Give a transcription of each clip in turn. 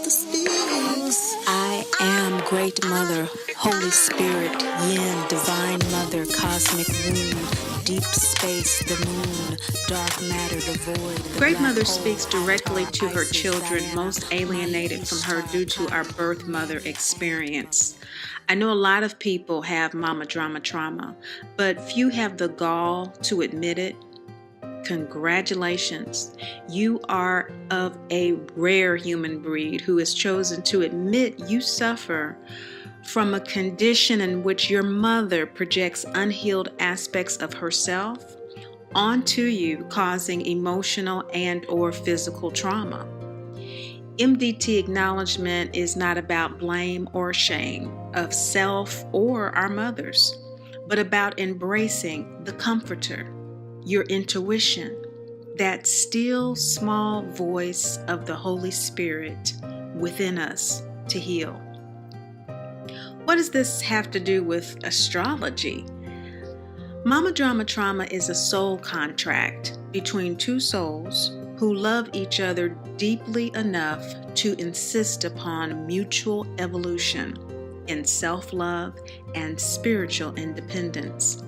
I am Great Mother, Holy Spirit, Yin, Divine Mother, Cosmic Womb, Deep Space, the Moon, Dark Matter, the Void. The Great Black Mother Hole, speaks directly Avatar, to her Isis, children, Diana, most alienated Maya, from her Ishtar, due to our birth mother experience. I know a lot of people have mama drama trauma, but few have the gall to admit it. Congratulations. You are of a rare human breed who has chosen to admit you suffer from a condition in which your mother projects unhealed aspects of herself onto you, causing emotional and or physical trauma. MDT acknowledgement is not about blame or shame of self or our mothers, but about embracing the comforter, your intuition, that still small voice of the Holy Spirit within us to heal. What does this have to do with astrology? Mama Drama Trauma is a soul contract between two souls who love each other deeply enough to insist upon mutual evolution in self-love and spiritual independence.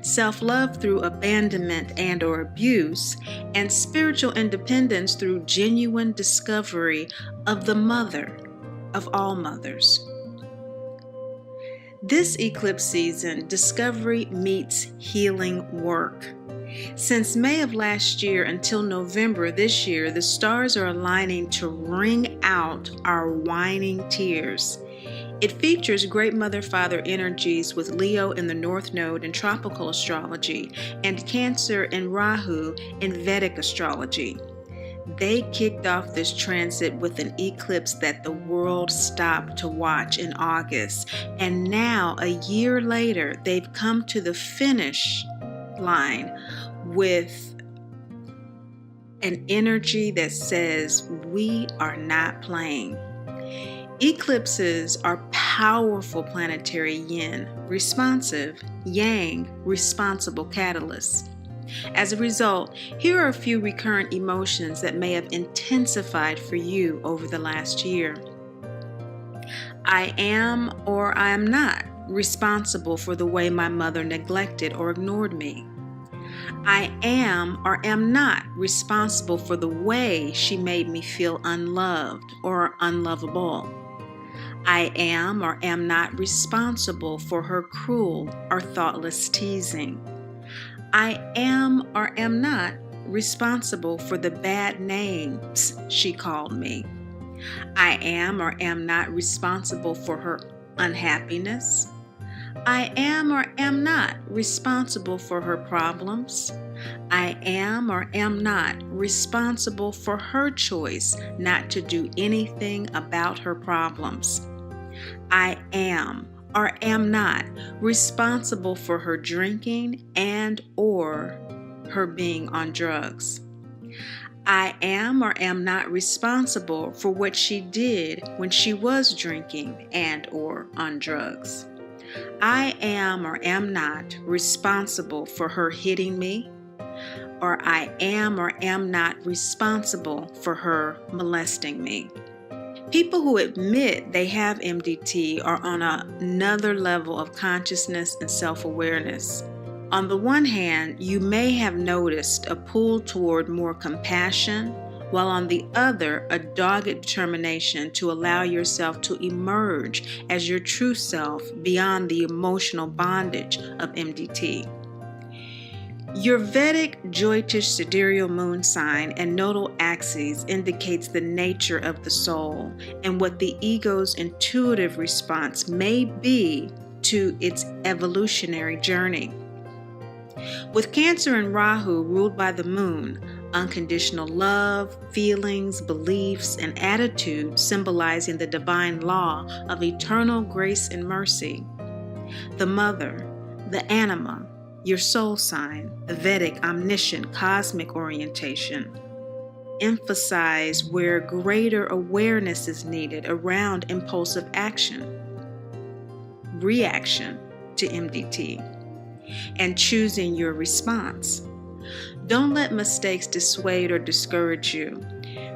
Self-love through abandonment and or abuse, and spiritual independence through genuine discovery of the mother of all mothers. This eclipse season, discovery meets healing work. Since May of last year until November this year, the stars are aligning to wring out our whining tears. It features Great Mother Father energies with Leo in the North Node in tropical astrology and Cancer and Rahu in Vedic astrology. They kicked off this transit with an eclipse that the world stopped to watch in August. And now, a year later, they've come to the finish line with an energy that says, we are not playing. Eclipses are powerful planetary yin, responsive, yang, responsible catalysts. As a result, here are a few recurrent emotions that may have intensified for you over the last year. I am or I am not responsible for the way my mother neglected or ignored me. I am or am not responsible for the way she made me feel unloved or unlovable. I am or am not responsible for her cruel or thoughtless teasing. I am or am not responsible for the bad names she called me. I am or am not responsible for her unhappiness. I am or am not responsible for her problems. I am or am not responsible for her choice not to do anything about her problems. I am or am not responsible for her drinking and or her being on drugs. I am or am not responsible for what she did when she was drinking and or on drugs. I am or am not responsible for her hitting me, or I am or am not responsible for her molesting me. People who admit they have MDT are on another level of consciousness and self-awareness. On the one hand, you may have noticed a pull toward more compassion, while on the other, a dogged determination to allow yourself to emerge as your true self beyond the emotional bondage of MDT. Your Vedic Jyotish sidereal moon sign and nodal axes indicates the nature of the soul and what the ego's intuitive response may be to its evolutionary journey. With Cancer and Rahu ruled by the moon, unconditional love, feelings, beliefs, and attitudes symbolizing the divine law of eternal grace and mercy. The mother, the anima, your soul sign, the Vedic omniscient cosmic orientation, emphasize where greater awareness is needed around impulsive action, reaction to MDT, and choosing your response. Don't let mistakes dissuade or discourage you.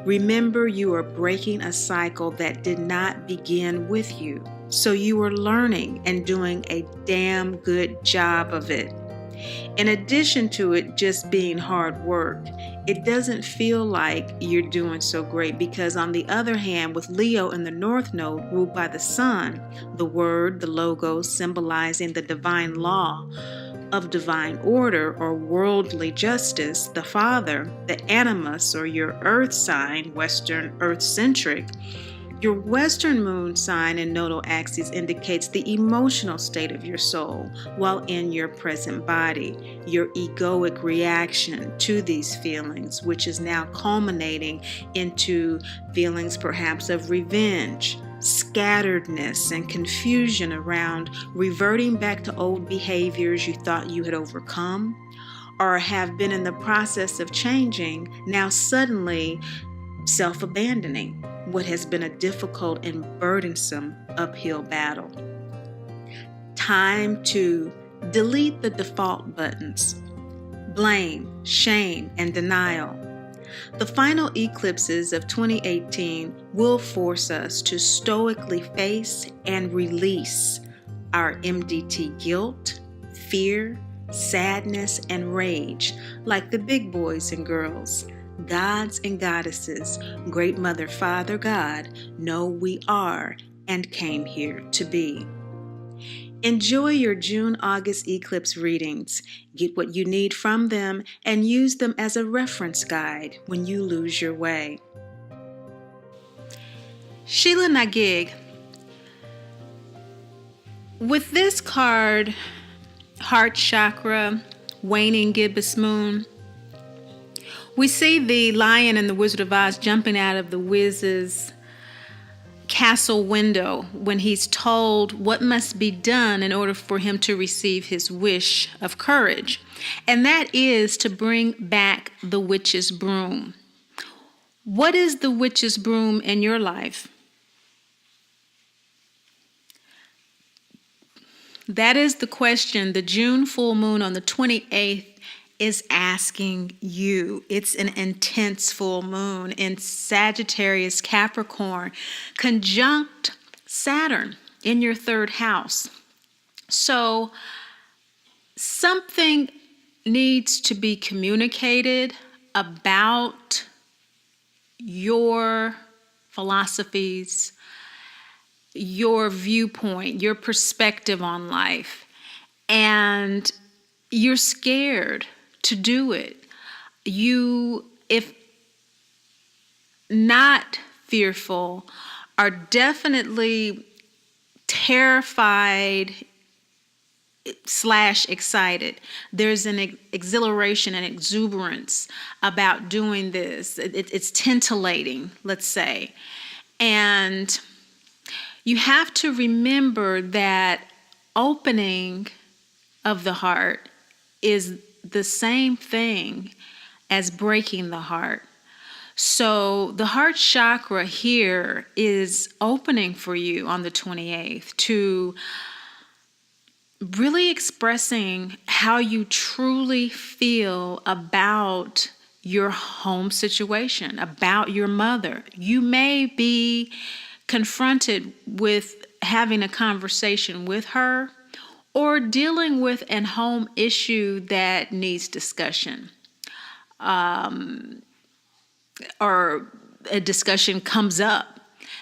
Remember, you are breaking a cycle that did not begin with you. So you are learning and doing a damn good job of it. In addition to it just being hard work, it doesn't feel like you're doing so great because, on the other hand, with Leo in the North Node ruled by the Sun, the word, the logo symbolizing the divine law of divine order or worldly justice, the Father, the animus or your earth sign, Western earth-centric, your Western moon sign and nodal axis indicates the emotional state of your soul while in your present body, your egoic reaction to these feelings, which is now culminating into feelings perhaps of revenge, scatteredness, and confusion around reverting back to old behaviors you thought you had overcome or have been in the process of changing, now suddenly self-abandoning what has been a difficult and burdensome uphill battle. Time to delete the default buttons, blame, shame, and denial. The final eclipses of 2018 will force us to stoically face and release our MDT guilt, fear, sadness, and rage like the big boys and girls, gods and goddesses, Great Mother, Father, God, know we are and came here to be. Enjoy your June-August eclipse readings. Get what you need from them and use them as a reference guide when you lose your way. Sheila Nagig. With this card, Heart Chakra, Waning Gibbous Moon, we see the lion in the Wizard of Oz jumping out of the Wiz's castle window when he's told what must be done in order for him to receive his wish of courage. And that is to bring back the witch's broom. What is the witch's broom in your life? That is the question the June full moon on the 28th is asking you. It's an intense full moon in Sagittarius Capricorn, conjunct Saturn in your third house. So something needs to be communicated about your philosophies, your viewpoint, your perspective on life, and you're scared to do it. You, if not fearful, are definitely terrified / excited. There's an exhilaration and exuberance about doing this. It's titillating, let's say. And you have to remember that opening of the heart is the same thing as breaking the heart. So the heart chakra here is opening for you on the 28th to really expressing how you truly feel about your home situation, about your mother. You may be confronted with having a conversation with her or dealing with an home issue that needs discussion, or a discussion comes up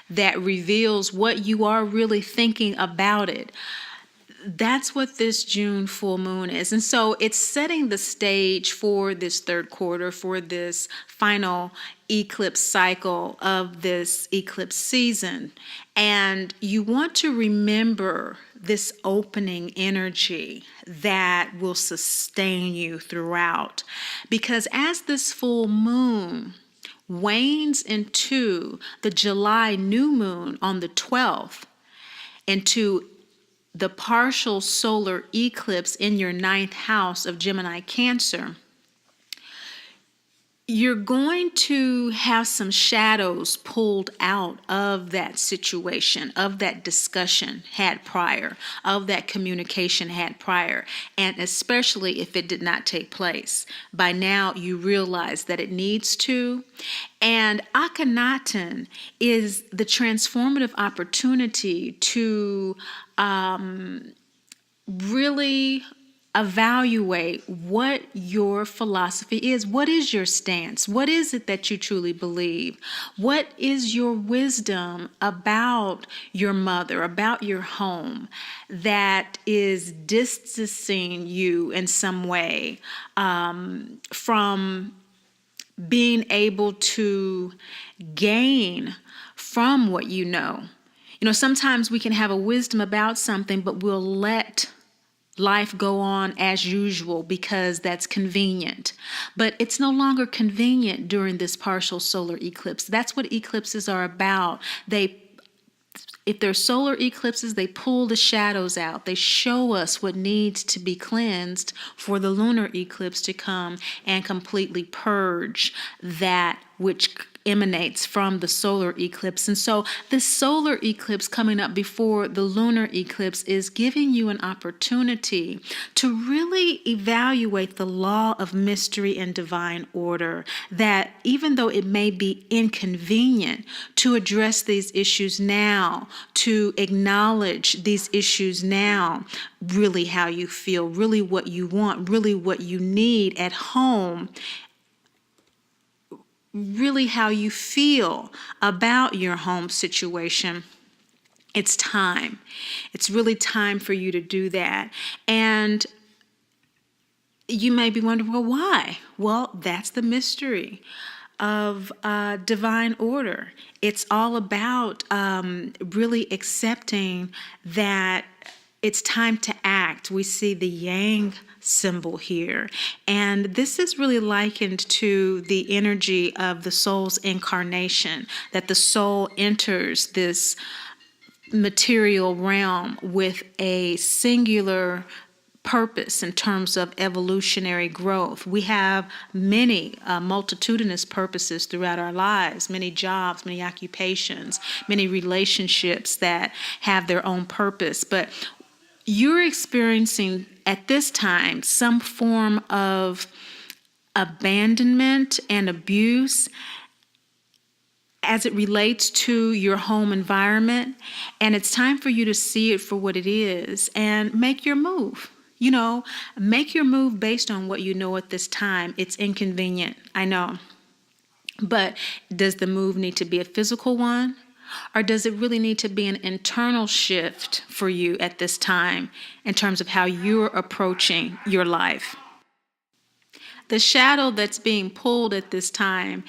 that reveals what you are really thinking about it. That's what this June full moon is. And so it's setting the stage for this third quarter, for this final eclipse cycle of this eclipse season. And you want to remember this opening energy that will sustain you throughout. Because as this full moon wanes into the July new moon on the 12th, into the partial solar eclipse in your 9th house of Gemini Cancer, you're going to have some shadows pulled out of that situation, of that discussion had prior, of that communication had prior, and especially if it did not take place. By now, you realize that it needs to. And Akhenaten is the transformative opportunity to really evaluate what your philosophy is. What is your stance? What is it that you truly believe? What is your wisdom about your mother, about your home, that is distancing you in some way from being able to gain from what you know? You know, sometimes we can have a wisdom about something, but we'll let life go on as usual because that's convenient. But it's no longer convenient during this partial solar eclipse. That's what eclipses are about. If they're solar eclipses, they pull the shadows out. They show us what needs to be cleansed for the lunar eclipse to come and completely purge that which emanates from the solar eclipse. And so this solar eclipse coming up before the lunar eclipse is giving you an opportunity to really evaluate the law of mystery and divine order, that even though it may be inconvenient to address these issues now, to acknowledge these issues now, really how you feel, really what you want, really what you need at home, really how you feel about your home situation. It's time. It's really time for you to do that. And you may be wondering, well, why? Well, that's the mystery of divine order. It's all about really accepting that it's time to act. We see the yang symbol here. And this is really likened to the energy of the soul's incarnation, that the soul enters this material realm with a singular purpose in terms of evolutionary growth. We have many multitudinous purposes throughout our lives, many jobs, many occupations, many relationships that have their own purpose. But you're experiencing at this time some form of abandonment and abuse as it relates to your home environment. And it's time for you to see it for what it is and make your move. You know, make your move based on what you know at this time. It's inconvenient, I know. But does the move need to be a physical one? Or does it really need to be an internal shift for you at this time in terms of how you're approaching your life? The shadow that's being pulled at this time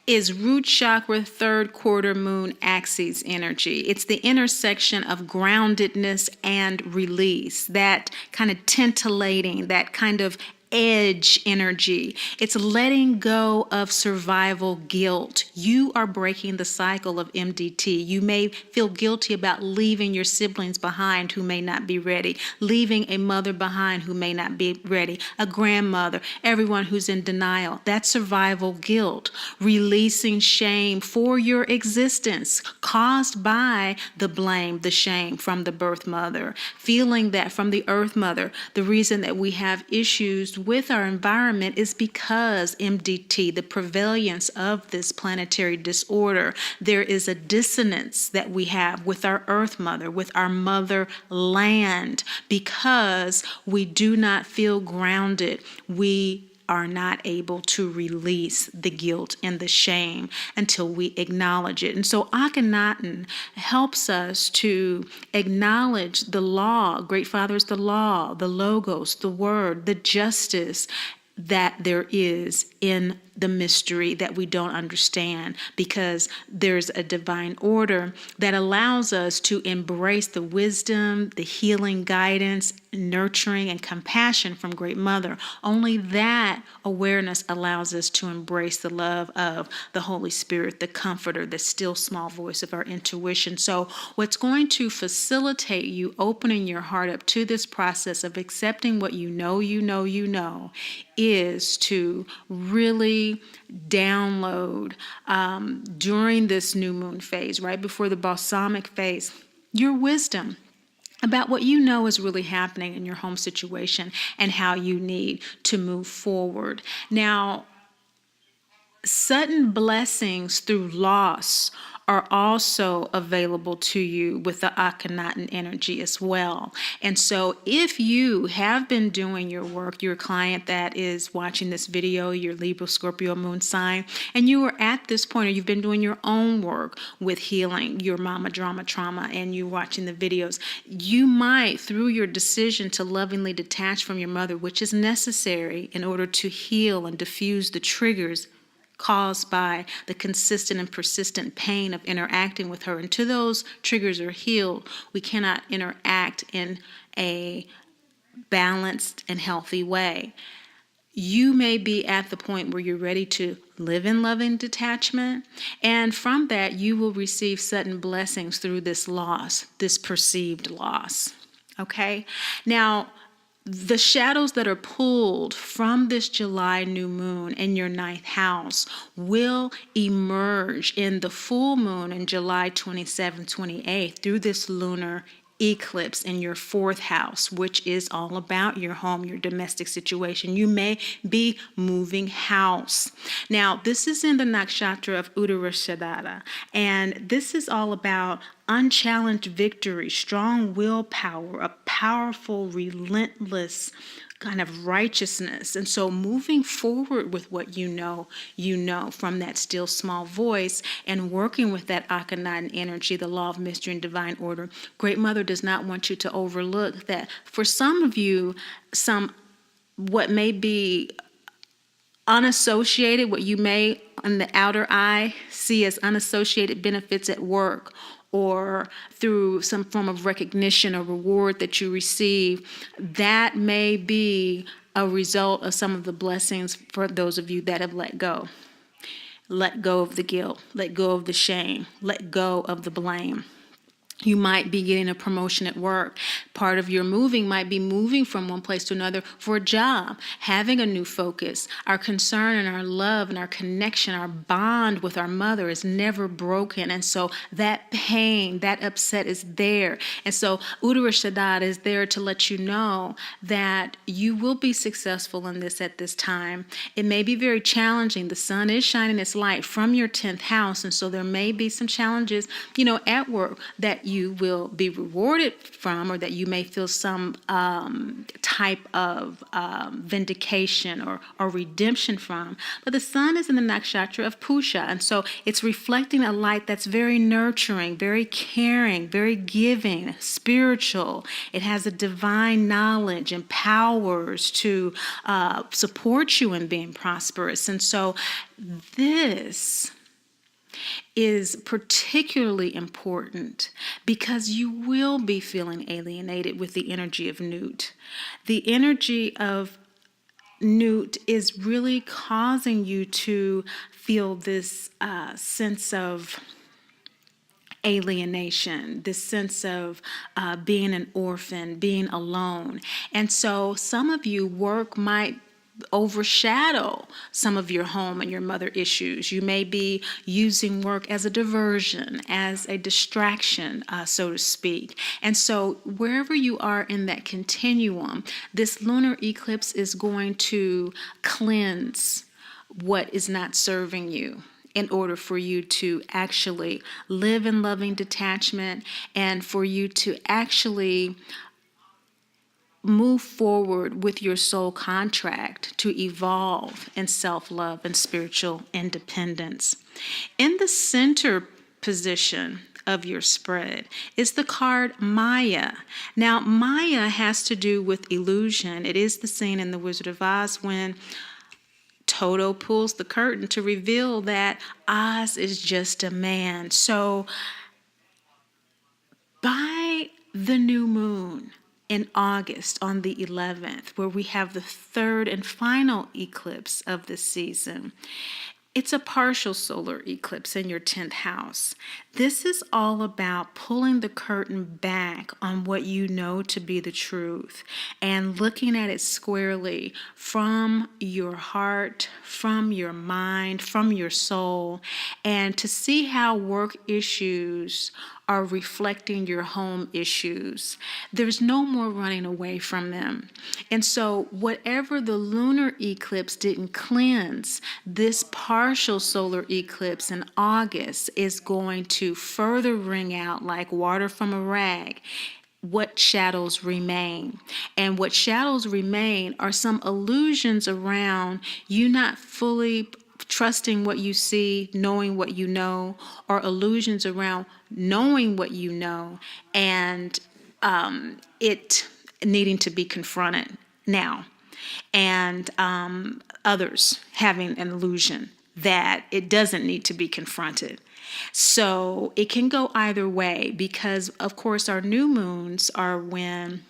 is root chakra, third quarter moon axis energy. It's the intersection of groundedness and release, that kind of tintillating, that kind of edge energy. It's letting go of survival guilt. You are breaking the cycle of MDT. You may feel guilty about leaving your siblings behind who may not be ready, leaving a mother behind who may not be ready, a grandmother, everyone who's in denial. That's survival guilt. Releasing shame for your existence caused by the blame, the shame from the birth mother. Feeling that from the earth mother, the reason that we have issues with our environment is because MDT, the prevalence of this planetary disorder, there is a dissonance that we have with our earth mother, with our mother land, because we do not feel grounded. We are not able to release the guilt and the shame until we acknowledge it. And so Akhenaten helps us to acknowledge the law. Great Father is the law, the logos, the word, the justice that there is in the mystery that we don't understand, because there's a divine order that allows us to embrace the wisdom, the healing guidance, nurturing, and compassion from Great Mother. Only that awareness allows us to embrace the love of the Holy Spirit, the comforter, the still small voice of our intuition. So what's going to facilitate you opening your heart up to this process of accepting what you know, is to really really download during this new moon phase, right before the balsamic phase, your wisdom about what you know is really happening in your home situation and how you need to move forward. Now, sudden blessings through loss are also available to you with the Akhenaten energy as well. And so if you have been doing your work, your client that is watching this video, your Libra, Scorpio, moon sign, and you are at this point, or you've been doing your own work with healing your mama drama trauma, and you're watching the videos, you might, through your decision to lovingly detach from your mother, which is necessary in order to heal and diffuse the triggers caused by the consistent and persistent pain of interacting with her. Until those triggers are healed, we cannot interact in a balanced and healthy way. You may be at the point where you're ready to live in loving detachment, and from that you will receive sudden blessings through this loss, this perceived loss. Okay? Now, the shadows that are pulled from this July new moon in your ninth house will emerge in the full moon in July 27th, 28th through this lunar eclipse in your fourth house, which is all about your home, your domestic situation. You may be moving house. Now, this is in the nakshatra of Uttarashadara, and this is all about unchallenged victory, strong willpower, a powerful, relentless kind of righteousness. And so moving forward with what you know from that still small voice, and working with that Akhenaten energy, the law of mystery and divine order. Great Mother does not want you to overlook that for some of you, what may be unassociated, what you may in the outer eye see as unassociated benefits at work, or through some form of recognition or reward that you receive, that may be a result of some of the blessings for those of you that have let go. Let go of the guilt, let go of the shame, let go of the blame. You might be getting a promotion at work. Part of your moving might be moving from one place to another for a job, having a new focus. Our concern and our love and our connection, our bond with our mother is never broken. And so that pain, that upset is there. And so Uttarashadara is there to let you know that you will be successful in this at this time. It may be very challenging. The sun is shining its light from your 10th house. And so there may be some challenges, at work that you will be rewarded from, or that you may feel some type of vindication or redemption from. But the sun is in the nakshatra of Pusha, and so it's reflecting a light that's very nurturing, very caring, very giving, spiritual. It has a divine knowledge and powers to support you in being prosperous. And so this is particularly important because you will be feeling alienated with the energy of Newt. The energy of Newt is really causing you to feel this sense of alienation, this sense of being an orphan, being alone. And so some of you, work might overshadow some of your home and your mother issues. You may be using work as a diversion, as a distraction, so to speak. And so wherever you are in that continuum, this lunar eclipse is going to cleanse what is not serving you, in order for you to actually live in loving detachment, and for you to actually move forward with your soul contract to evolve in self-love and spiritual independence. In the center position of your spread is the card Maya. Now, Maya has to do with illusion. It is the scene in The Wizard of Oz when Toto pulls the curtain to reveal that Oz is just a man. So, by the new moon in August on the 11th, where we have the third and final eclipse of the season, It's a partial solar eclipse in your 10th house. This is all about pulling the curtain back on what you know to be the truth and looking at it squarely from your heart, from your mind, from your soul, and to see how work issues are reflecting your home issues. There's no more running away from them. And so whatever the lunar eclipse didn't cleanse, this partial solar eclipse in August is going to further wring out like water from a rag what shadows remain. And what shadows remain are some illusions around you not fully trusting what you see, knowing what you know, or illusions around knowing what you know and it needing to be confronted now. And others having an illusion that it doesn't need to be confronted. So it can go either way because, of course, our new moons are when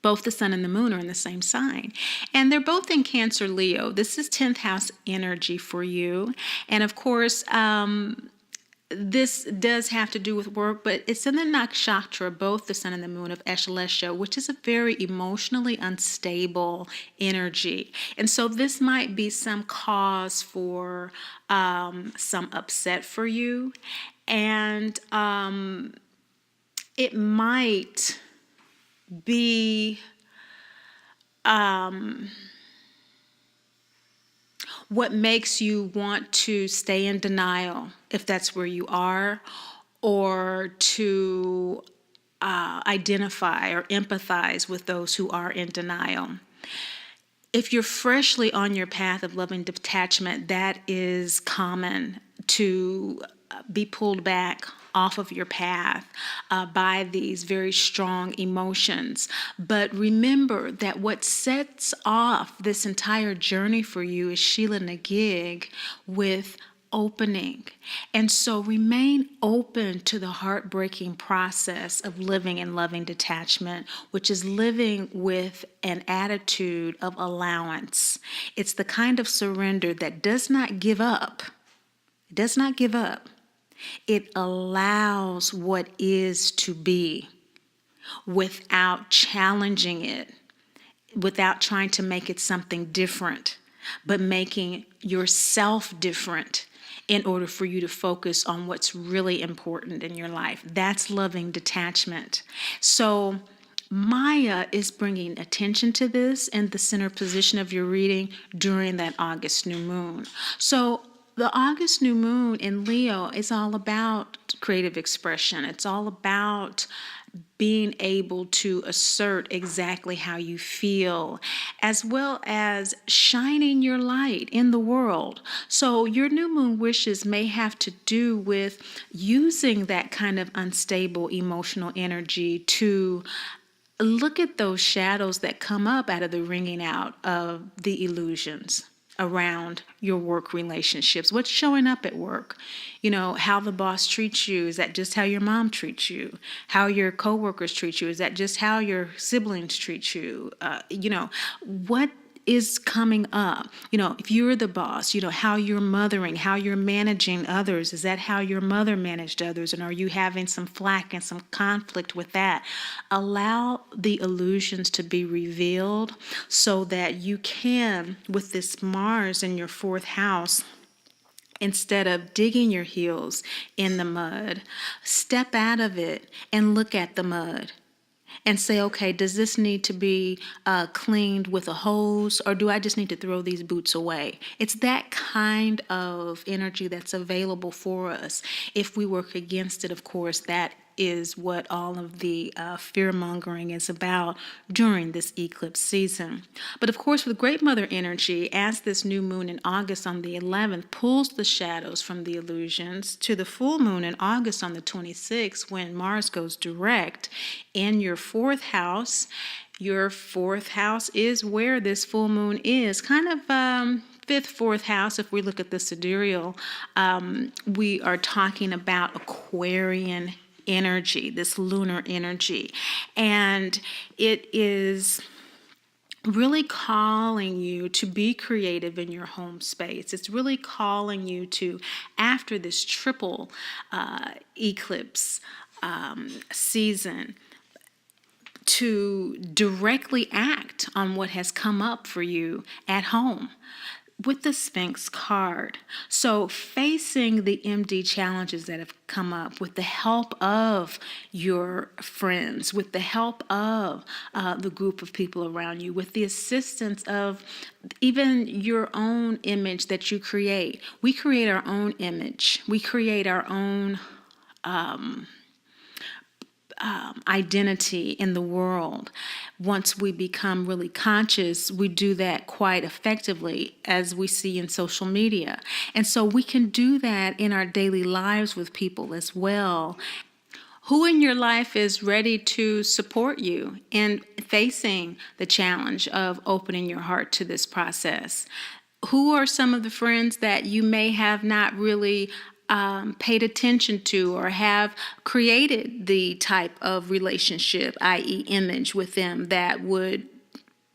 both the sun and the moon are in the same sign. And they're both in Cancer Leo. This is 10th house energy for you. And of course, this does have to do with work, but it's in the nakshatra, both the sun and the moon of Eshalesha, which is a very emotionally unstable energy. And so this might be some cause for some upset for you. And it might be what makes you want to stay in denial, if that's where you are, or to identify or empathize with those who are in denial. If you're freshly on your path of loving detachment, that is common to be pulled back off of your path by these very strong emotions. But remember that what sets off this entire journey for you is Sheila Nagig with opening. And so remain open to the heartbreaking process of living in loving detachment, which is living with an attitude of allowance. It's the kind of surrender that does not give up. It does not give up. It allows what is to be without challenging it, without trying to make it something different, but making yourself different in order for you to focus on what's really important in your life. That's loving detachment. So Maya is bringing attention to this in the center position of your reading during that August new moon. So the August new moon in Leo is all about creative expression. It's all about being able to assert exactly how you feel, as well as shining your light in the world. So your new moon wishes may have to do with using that kind of unstable emotional energy to look at those shadows that come up out of the wringing out of the illusions around your work relationships. What's showing up at work? You know, how the boss treats you. Is that just how your mom treats you? How your coworkers treat you? Is that just how your siblings treat you? What is coming up? If you're the boss, how you're mothering, how you're managing others. Is that how your mother managed others? And are you having some flack and some conflict with that? Allow the illusions to be revealed so that you can, with this Mars in your 4th house, instead of digging your heels in the mud, step out of it and look at the mud. And say, okay, does this need to be cleaned with a hose, or do I just need to throw these boots away? It's that kind of energy that's available for us. If we work against it, of course, that is what all of the fear-mongering is about during this eclipse season. But of course, with Great Mother energy, as this new moon in August on the 11th pulls the shadows from the illusions to the full moon in August on the 26th, when Mars goes direct in your 4th house. Your 4th house is where this full moon is, kind of 5th, 4th house. If we look at the sidereal, we are talking about Aquarian energy, this lunar energy. And it is really calling you to be creative in your home space. It's really calling you to, after this triple eclipse season, to directly act on what has come up for you at home with the Sphinx card. So facing the MD challenges that have come up with the help of your friends, with the help of the group of people around you, with the assistance of even your own image that you create. We create our own image. We create our own identity in the world. Once we become really conscious, we do that quite effectively, as we see in social media. And so we can do that in our daily lives with people as well. Who in your life is ready to support you in facing the challenge of opening your heart to this process? Who are some of the friends that you may have not really paid attention to, or have created the type of relationship, i.e. image with them, that would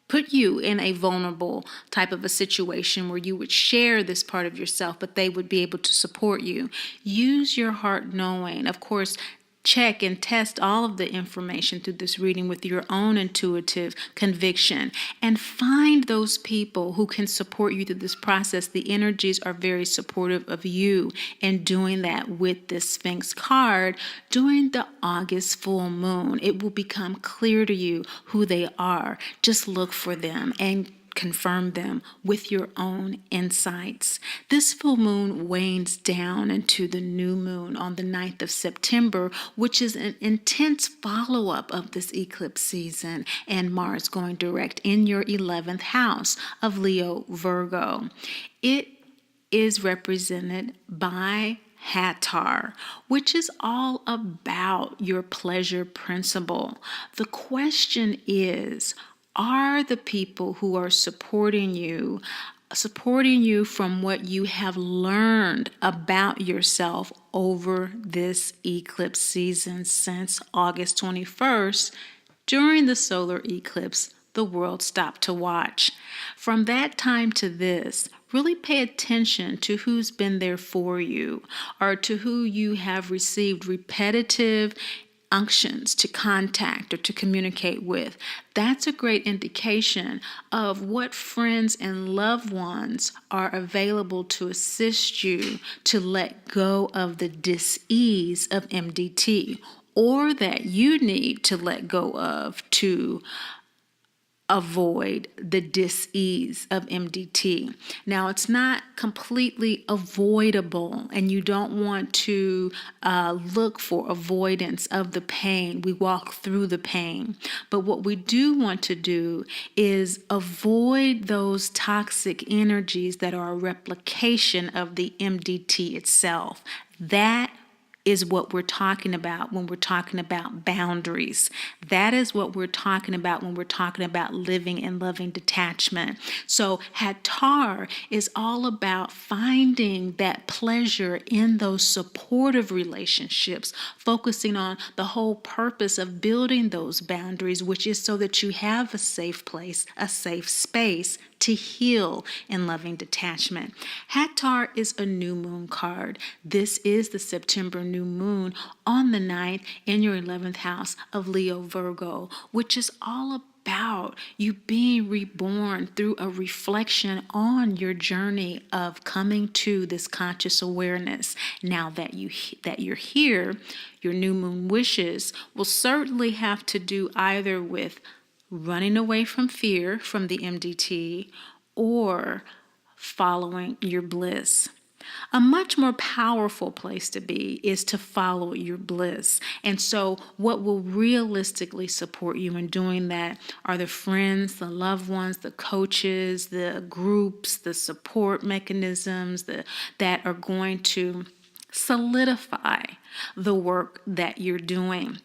put you in a vulnerable type of a situation where you would share this part of yourself, but they would be able to support you? Use your heart knowing. Of course, check and test all of the information through this reading with your own intuitive conviction, and find those people who can support you through this process. The energies are very supportive of you in doing that with this Sphinx card during the August full moon. It will become clear to you who they are. Just look for them and confirm them with your own insights. This full moon wanes down into the new moon on the 9th of September, which is an intense follow-up of this eclipse season, and Mars going direct in your 11th house of Leo Virgo. It is represented by Hathor, which is all about your pleasure principle. The question is, are the people who are supporting you from what you have learned about yourself over this eclipse season since August 21st? During the solar eclipse, the world stopped to watch. From that time to this, really pay attention to who's been there for you, or to who you have received repetitive unctions to contact or to communicate with. That's a great indication of what friends and loved ones are available to assist you to let go of the dis-ease of MDT, or that you need to let go of to avoid the dis-ease of MDT. Now, it's not completely avoidable, and you don't want to look for avoidance of the pain. We walk through the pain. But what we do want to do is avoid those toxic energies that are a replication of the MDT itself. That is what we're talking about when we're talking about boundaries. That is what we're talking about when we're talking about living and loving detachment. So Hathor is all about finding that pleasure in those supportive relationships, focusing on the whole purpose of building those boundaries, which is so that you have a safe place, a safe space to heal in loving detachment. Hathor is a new moon card. This is the September new moon on the 9th in your 11th house of Leo Virgo, which is all about you being reborn through a reflection on your journey of coming to this conscious awareness. Now that you're here, your new moon wishes will certainly have to do either with running away from fear from the MDT, or following your bliss. A much more powerful place to be is to follow your bliss. And so what will realistically support you in doing that are the friends, the loved ones, the coaches, the groups, the support mechanisms that are going to solidify the work that you're doing.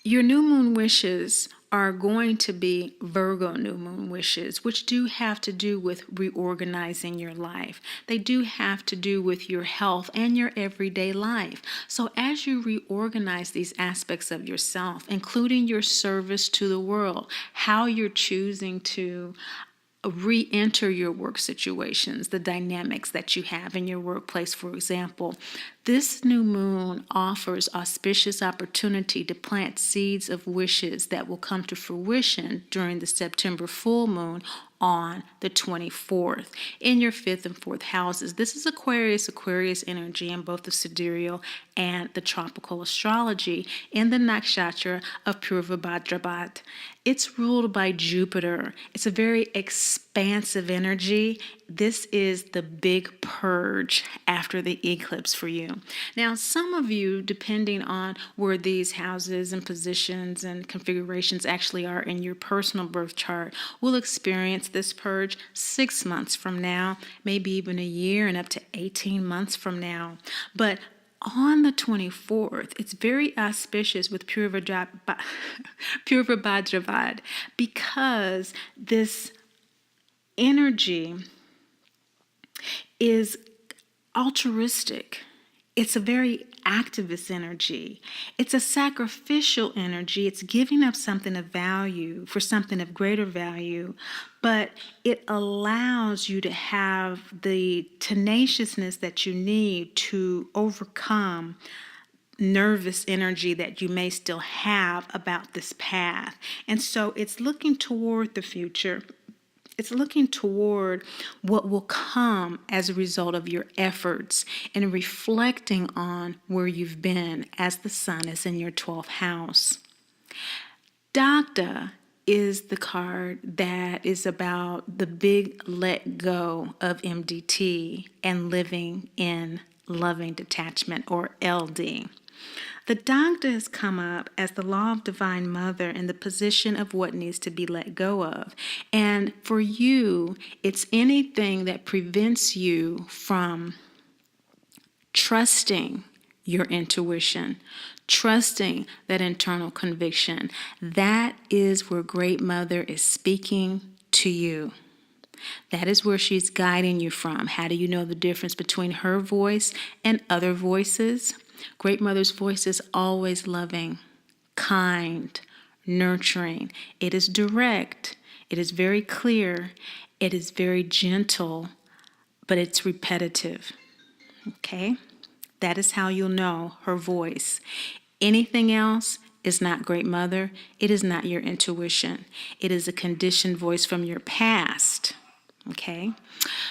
Your new moon wishes are going to be Virgo new moon wishes, which do have to do with reorganizing your life. They do have to do with your health and your everyday life. So as you reorganize these aspects of yourself, including your service to the world, how you're choosing to re-enter your work situations, the dynamics that you have in your workplace, for example. This new moon offers auspicious opportunity to plant seeds of wishes that will come to fruition during the September full moon on the 24th in your 5th and 4th houses. This is Aquarius energy in both the sidereal and the tropical astrology in the nakshatra of Purva Bhadrapada. It's ruled by Jupiter. It's a very expansive energy. This is the big purge after the eclipse for you. Now, some of you, depending on where these houses and positions and configurations actually are in your personal birth chart, will experience this purge 6 months from now, maybe even a year and up to 18 months from now. But on the 24th, it's very auspicious with Purva Bhadrapada because this energy is altruistic. It's a very activist energy. It's a sacrificial energy. It's giving up something of value for something of greater value, but it allows you to have the tenaciousness that you need to overcome nervous energy that you may still have about this path. And so it's looking toward the future. It's looking toward what will come as a result of your efforts and reflecting on where you've been as the sun is in your 12th house. Dagda is the card that is about the big let go of MDT and living in loving detachment, or LD. The Dagda has come up as the law of divine mother in the position of what needs to be let go of. And for you, it's anything that prevents you from trusting your intuition, trusting that internal conviction. That is where Great Mother is speaking to you. That is where she's guiding you from. How do you know the difference between her voice and other voices? Great Mother's voice is always loving, kind, nurturing. It is direct. It is very clear. It is very gentle, but it's repetitive. Okay? That is how you'll know her voice. Anything else is not Great Mother. It is not your intuition. It is a conditioned voice from your past. Okay,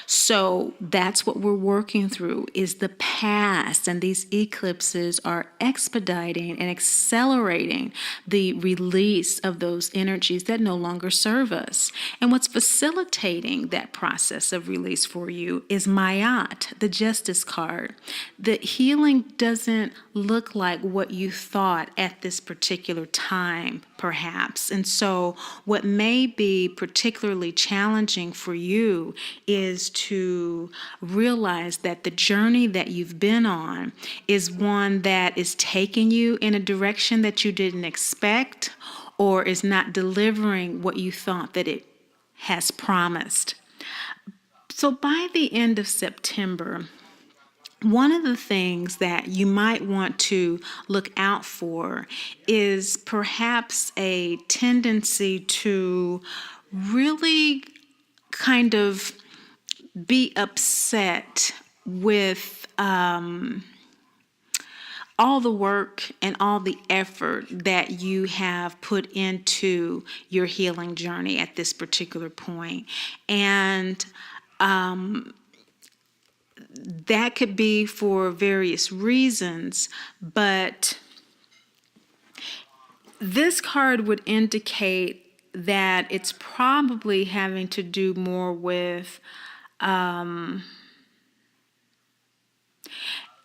so that's what we're working through, is the past, and these eclipses are expediting and accelerating the release of those energies that no longer serve us. And what's facilitating that process of release for you is Mayat, the Justice card. The healing doesn't look like what you thought at this particular time, perhaps. And so what may be particularly challenging for you is to realize that the journey that you've been on is one that is taking you in a direction that you didn't expect, or is not delivering what you thought that it has promised. So by the end of September, one of the things that you might want to look out for is perhaps a tendency to really kind of be upset with all the work and all the effort that you have put into your healing journey at this particular point. And that could be for various reasons, but this card would indicate that it's probably having to do more with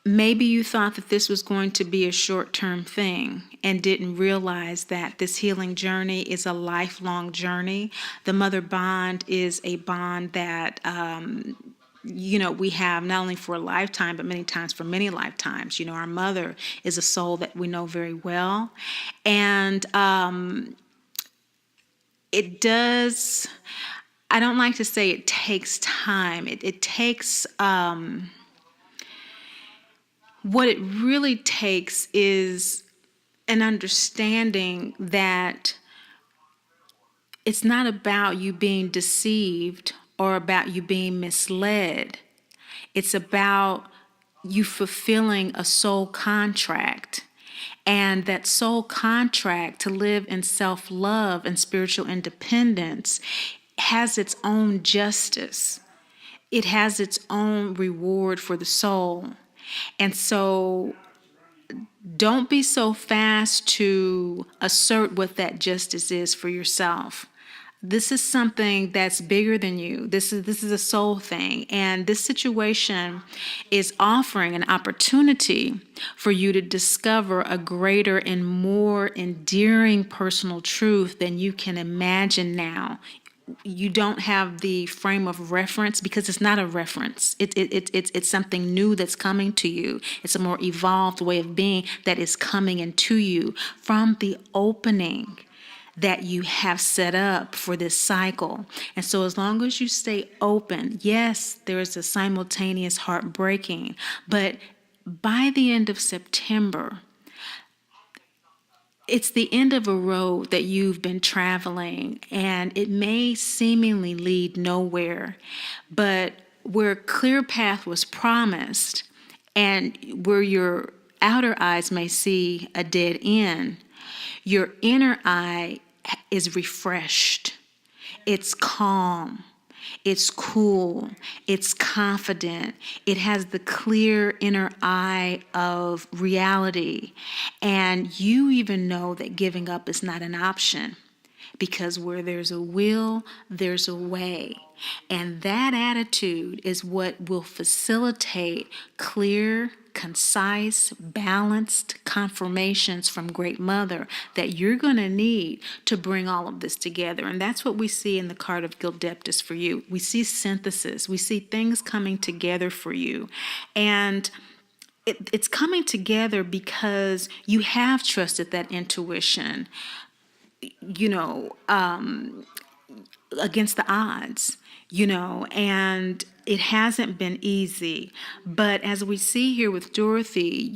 maybe you thought that this was going to be a short-term thing and didn't realize that this healing journey is a lifelong journey. The mother bond is a bond that we have not only for a lifetime, but many times for many lifetimes. Our mother is a soul that we know very well. And it does, I don't like to say it takes time. It takes, what it really takes is an understanding that it's not about you being deceived or about you being misled. It's about you fulfilling a soul contract. And that soul contract to live in self-love and spiritual independence has its own justice. It has its own reward for the soul. And so don't be so fast to assert what that justice is for yourself. This is something that's bigger than you. This is a soul thing. And this situation is offering an opportunity for you to discover a greater and more endearing personal truth than you can imagine now. You don't have the frame of reference because it's not a reference. It's something new that's coming to you. It's a more evolved way of being that is coming into you from the opening that you have set up for this cycle. And so as long as you stay open, yes, there is a simultaneous heartbreaking, but by the end of September, it's the end of a road that you've been traveling, and it may seemingly lead nowhere, but where a clear path was promised and where your outer eyes may see a dead end, your inner eye is refreshed. It's calm. It's cool. It's confident. It has the clear inner eye of reality. And you even know that giving up is not an option. Because where there's a will, there's a way. And that attitude is what will facilitate clear, concise, balanced confirmations from Great Mother that you're going to need to bring all of this together. And that's what we see in the card of Gildeptus for you. We see synthesis. We see things coming together for you. And it's coming together because you have trusted that intuition, against the odds, and it hasn't been easy. But as we see here with Dorothy,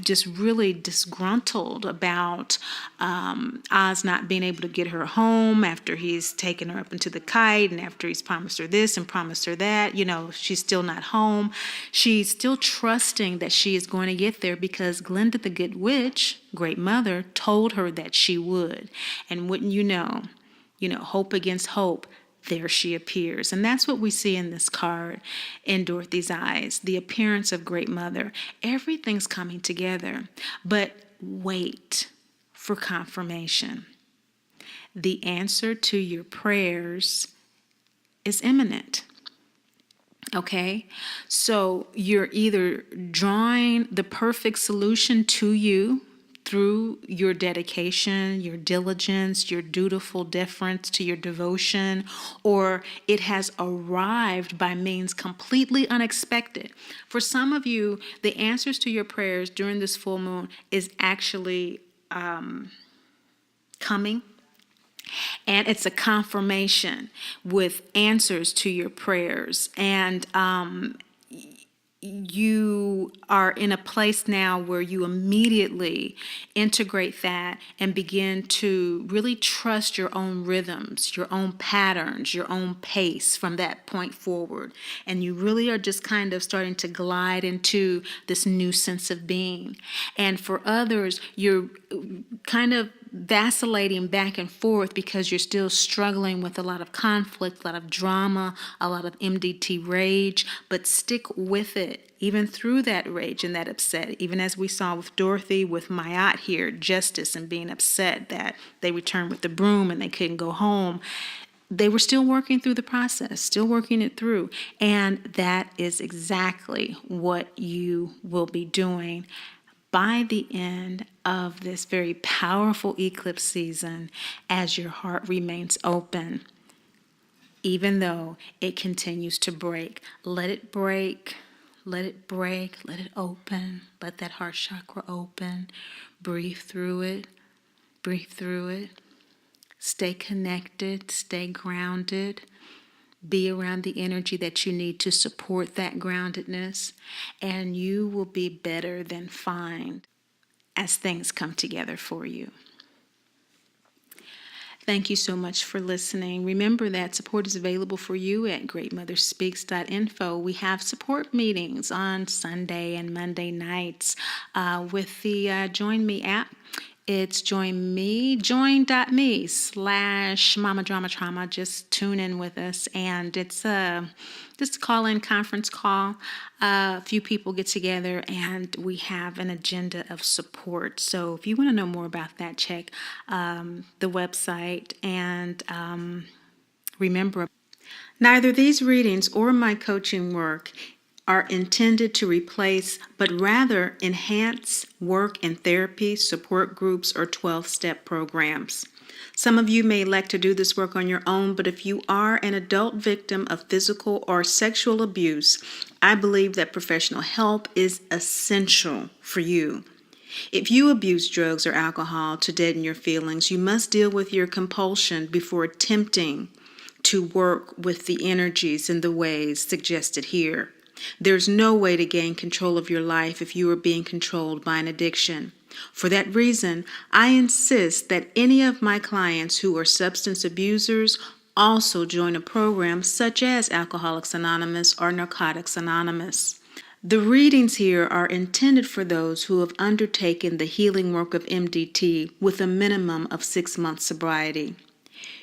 just really disgruntled about Oz not being able to get her home after he's taken her up into the kite and after he's promised her this and promised her that, she's still not home. She's still trusting that she is going to get there because Glinda the Good Witch, Great Mother, told her that she would. And wouldn't you know, hope against hope, there she appears. And that's what we see in this card in Dorothy's eyes, the appearance of Great Mother. Everything's coming together, but wait for confirmation. The answer to your prayers is imminent. Okay, so you're either drawing the perfect solution to you through your dedication, your diligence, your dutiful deference to your devotion, or it has arrived by means completely unexpected. For some of you, the answers to your prayers during this full moon is actually coming. And it's a confirmation with answers to your prayers. And you are in a place now where you immediately integrate that and begin to really trust your own rhythms, your own patterns, your own pace from that point forward. And you really are just kind of starting to glide into this new sense of being. And for others, you're kind of vacillating back and forth because you're still struggling with a lot of conflict, a lot of drama, a lot of MDT rage, but stick with it, even through that rage and that upset, even as we saw with Dorothy, with Mayat here, justice and being upset that they returned with the broom and they couldn't go home. They were still working through the process, still working it through. And that is exactly what you will be doing by the end of this very powerful eclipse season, as your heart remains open, even though it continues to break. Let it break, let it break, let it open, let that heart chakra open. Breathe through it, breathe through it. Stay connected, stay grounded, be around the energy that you need to support that groundedness, and you will be better than fine as things come together for you. Thank you so much for listening. Remember that support is available for you at greatmotherspeaks.info. We have support meetings on Sunday and Monday nights with the Join Me app. It's join.me/Mama Drama Trauma. Just tune in with us, and it's just a call-in conference call. A few people get together, and we have an agenda of support. So if you want to know more about that, check the website. And remember, neither these readings or my coaching work are intended to replace, but rather enhance work in therapy, support groups, or 12-step programs. Some of you may elect to do this work on your own, but if you are an adult victim of physical or sexual abuse, I believe that professional help is essential for you. If you abuse drugs or alcohol to deaden your feelings, you must deal with your compulsion before attempting to work with the energies in the ways suggested here. There's no way to gain control of your life if you are being controlled by an addiction. For that reason, I insist that any of my clients who are substance abusers also join a program such as Alcoholics Anonymous or Narcotics Anonymous. The readings here are intended for those who have undertaken the healing work of MDT with a minimum of 6 months sobriety.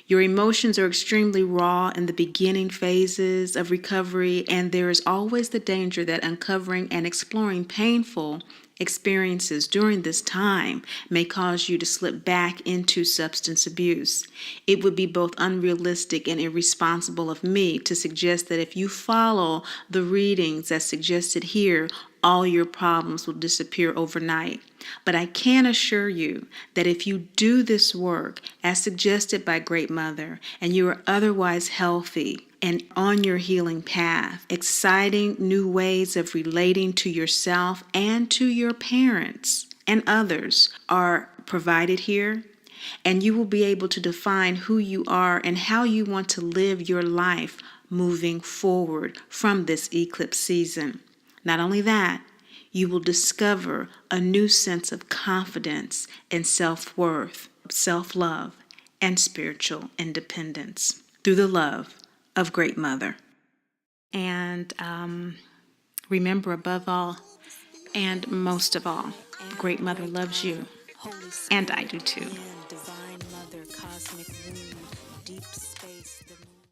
Your emotions are extremely raw in the beginning phases of recovery, and there is always the danger that uncovering and exploring painful experiences during this time may cause you to slip back into substance abuse. It would be both unrealistic and irresponsible of me to suggest that if you follow the readings as suggested here, all your problems will disappear overnight. But I can assure you that if you do this work as suggested by Great Mother, and you are otherwise healthy and on your healing path, exciting new ways of relating to yourself and to your parents and others are provided here, and you will be able to define who you are and how you want to live your life moving forward from this eclipse season. Not only that, you will discover a new sense of confidence and self-worth, self-love, and spiritual independence through the love of Great Mother. And remember, above all and most of all, Great Mother loves you, and I do too. Divine Mother, cosmic womb, deep space, the moon.